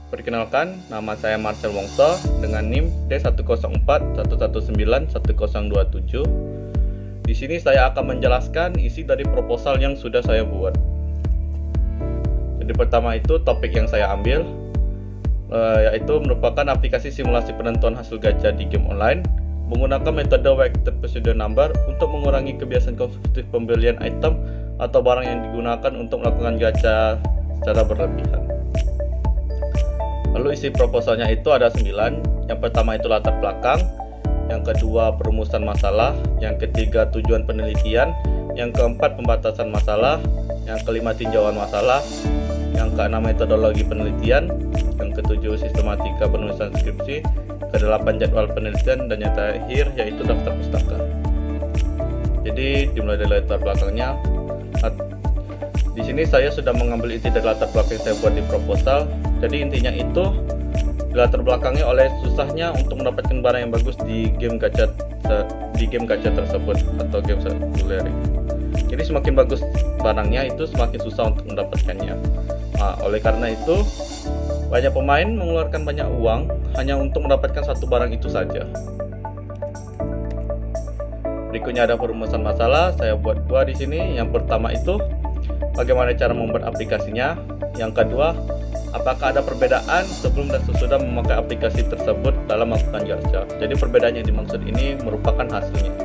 Perkenalkan, nama saya Marcel Wongso dengan NIM D10411911027. Di sini saya akan menjelaskan isi dari proposal yang sudah saya buat. Jadi pertama itu topik yang saya ambil yaitu merupakan aplikasi simulasi penentuan hasil gacha di game online menggunakan metode Weighted Procedure Number untuk mengurangi kebiasaan konsumtif pembelian item atau barang yang digunakan untuk melakukan gacha secara berlebihan. Lalu isi proposalnya itu ada 9. Yang pertama itu latar belakang, yang kedua perumusan masalah, yang ketiga tujuan penelitian, yang keempat pembatasan masalah, yang kelima tinjauan masalah, yang keenam metodologi penelitian, yang ketujuh sistematika penulisan skripsi, kedelapan jadwal penelitian, dan yang terakhir yaitu daftar pustaka. Jadi dimulai dari latar belakangnya. Di sini saya sudah mengambil inti dari latar belakang yang saya buat di proposal. Jadi intinya itu latar belakangnya oleh susahnya untuk mendapatkan barang yang bagus di game gacha tersebut atau game seluler. Jadi semakin bagus barangnya itu semakin susah untuk mendapatkannya. Oleh karena itu banyak pemain mengeluarkan banyak uang hanya untuk mendapatkan satu barang itu saja. Berikutnya ada perumusan masalah. Saya buat dua di sini. Yang pertama itu bagaimana cara membuat aplikasinya. Yang kedua, apakah ada perbedaan sebelum dan sesudah memakai aplikasi tersebut dalam melakukan gacha. Jadi perbedaan yang dimaksud ini merupakan hasilnya.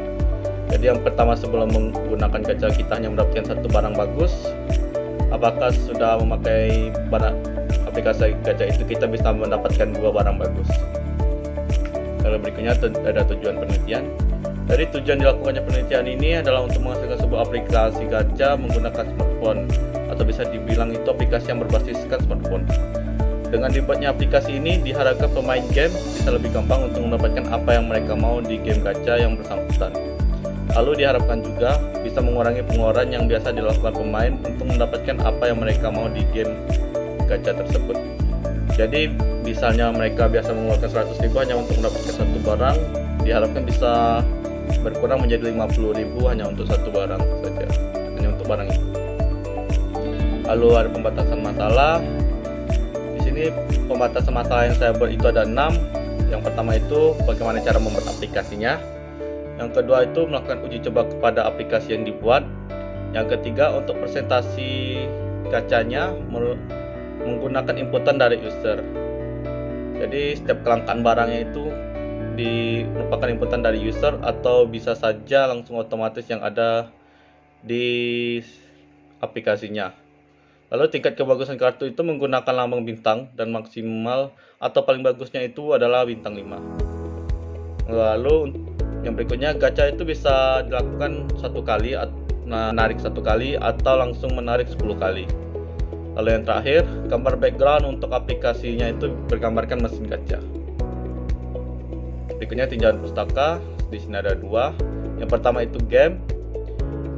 Jadi yang pertama, sebelum menggunakan gacha kita hanya mendapatkan satu barang bagus. Apakah sudah memakai aplikasi gacha itu kita bisa mendapatkan dua barang bagus. Lalu berikutnya ada tujuan penelitian. Dari tujuan dilakukannya penelitian ini adalah untuk menghasilkan sebuah aplikasi gacha menggunakan smartphone, atau bisa dibilang itu aplikasi yang berbasiskan smartphone. Dengan dibuatnya aplikasi ini diharapkan pemain game bisa lebih gampang untuk mendapatkan apa yang mereka mau di game gacha yang bersangkutan. Lalu diharapkan juga bisa mengurangi pengeluaran yang biasa dilakukan pemain untuk mendapatkan apa yang mereka mau di game gacha tersebut. Jadi misalnya mereka biasa mengeluarkan 100.000 hanya untuk mendapatkan satu barang, diharapkan bisa berkurang menjadi 50.000 hanya untuk satu barang saja, hanya untuk barang itu. Lalu ada pembatasan masalah. Di sini pembatasan masalah yang saya buat itu ada 6. Yang pertama itu bagaimana cara membuat aplikasinya. Yang kedua itu melakukan uji coba kepada aplikasi yang dibuat. Yang ketiga untuk presentasi gacanya menggunakan inputan dari user. Jadi setiap kelangkaan barangnya itu merupakan inputan dari user atau bisa saja langsung otomatis yang ada di aplikasinya. Lalu tingkat kebagusan kartu itu menggunakan lambang bintang dan maksimal atau paling bagusnya itu adalah bintang 5. Lalu yang berikutnya, gacha itu bisa dilakukan satu kali, menarik satu kali atau langsung menarik 10 kali. Lalu yang terakhir, gambar background untuk aplikasinya itu bergambarkan mesin gacha. Berikutnya tinjauan pustaka. Di sini ada 2. Yang pertama itu game.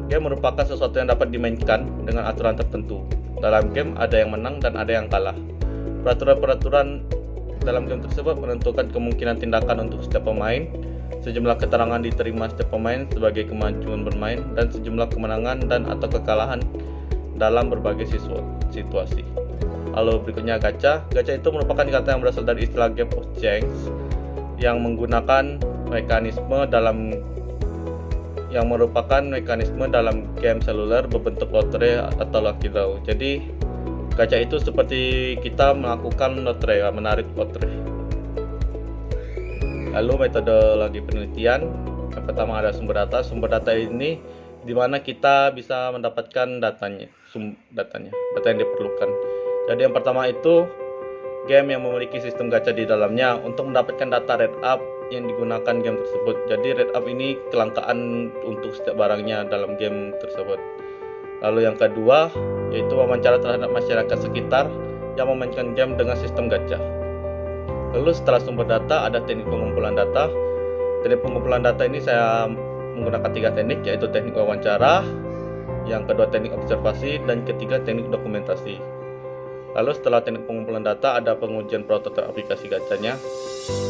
Game merupakan sesuatu yang dapat dimainkan dengan aturan tertentu. Dalam game ada yang menang dan ada yang kalah. Peraturan-peraturan dalam game tersebut menentukan kemungkinan tindakan untuk setiap pemain, sejumlah keterangan diterima setiap pemain sebagai kemajuan bermain, dan sejumlah kemenangan dan atau kekalahan dalam berbagai situasi. Lalu berikutnya gacha. Gacha itu merupakan kata yang berasal dari istilah game of chance yang menggunakan mekanisme dalam game seluler berbentuk lotre atau lucky draw. Jadi gacha itu seperti kita melakukan lotre, menarik lotre. Lalu metodologi penelitian. Yang pertama ada sumber data. Sumber data ini di mana kita bisa mendapatkan data yang diperlukan. Jadi yang pertama itu game yang memiliki sistem gacha di dalamnya untuk mendapatkan data rate up yang digunakan game tersebut. Jadi rate up ini kelangkaan untuk setiap barangnya dalam game tersebut. Lalu yang kedua yaitu wawancara terhadap masyarakat sekitar yang memainkan game dengan sistem gacha. Lalu setelah sumber data ada teknik pengumpulan data. Teknik pengumpulan data ini saya menggunakan 3 teknik, yaitu teknik wawancara, yang kedua teknik observasi, dan ketiga teknik dokumentasi. Lalu setelah teknik pengumpulan data ada pengujian prototipe aplikasi gacanya.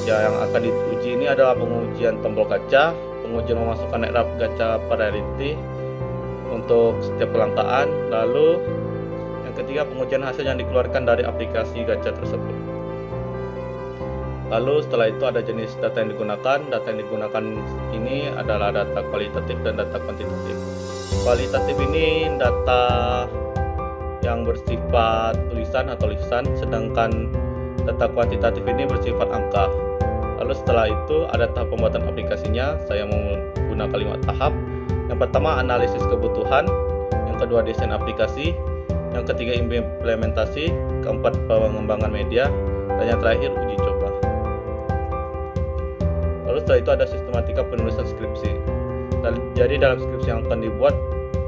Yang akan diuji ini adalah pengujian tombol gacha, pengujian memasukkan rate gacha priority untuk setiap kelangkaan. Lalu yang ketiga pengujian hasil yang dikeluarkan dari aplikasi gacha tersebut. Lalu setelah itu ada jenis data yang digunakan. Data yang digunakan ini adalah data kualitatif dan data kuantitatif. Kualitatif ini data yang bersifat tulisan atau lisan, sedangkan data kuantitatif ini bersifat angka. Lalu setelah itu ada tahap pembuatan aplikasinya. Saya menggunakan 5 tahap. Yang pertama analisis kebutuhan, yang kedua desain aplikasi, yang ketiga implementasi, keempat pengembangan media, dan yang terakhir uji coba. Lalu setelah itu ada sistematika penulisan skripsi. Jadi dalam skripsi yang akan dibuat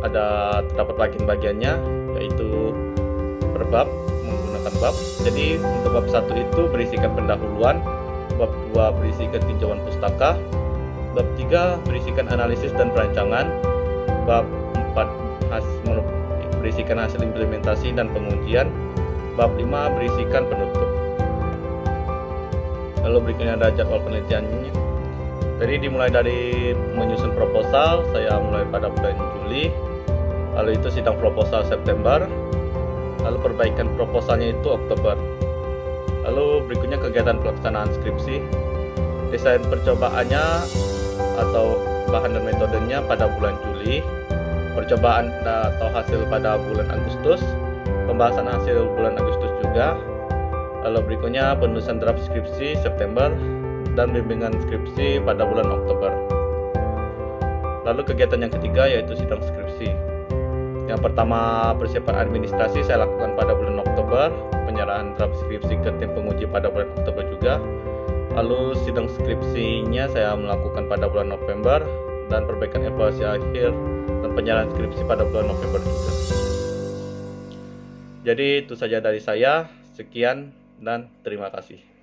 terdapat bagian-bagiannya, yaitu per bab, menggunakan bab. Jadi untuk bab 1 itu berisikan pendahuluan, bab 2 berisikan tinjauan pustaka, bab 3 berisikan analisis dan perancangan, bab 4 berisikan hasil implementasi dan pengujian, bab 5 berisikan penutup. Lalu berikutnya ada jadwal penelitiannya. Jadi dimulai dari menyusun proposal, saya mulai pada bulan Juli, lalu itu sidang proposal September, lalu perbaikan proposalnya itu Oktober. Lalu berikutnya kegiatan pelaksanaan skripsi, desain percobaannya atau bahan dan metodenya pada bulan Juli, percobaan atau hasil pada bulan Agustus, pembahasan hasil bulan Agustus juga. Lalu berikutnya penulisan draft skripsi September dan bimbingan skripsi pada bulan Oktober. Lalu kegiatan yang ketiga yaitu sidang skripsi. Yang pertama persiapan administrasi saya lakukan pada bulan Oktober, penyerahan draft skripsi ke tim penguji pada bulan Oktober juga. Lalu sidang skripsinya saya melakukan pada bulan November dan perbaikan evaluasi akhir dan penyerahan skripsi pada bulan November juga. Jadi itu saja dari saya. Sekian dan terima kasih.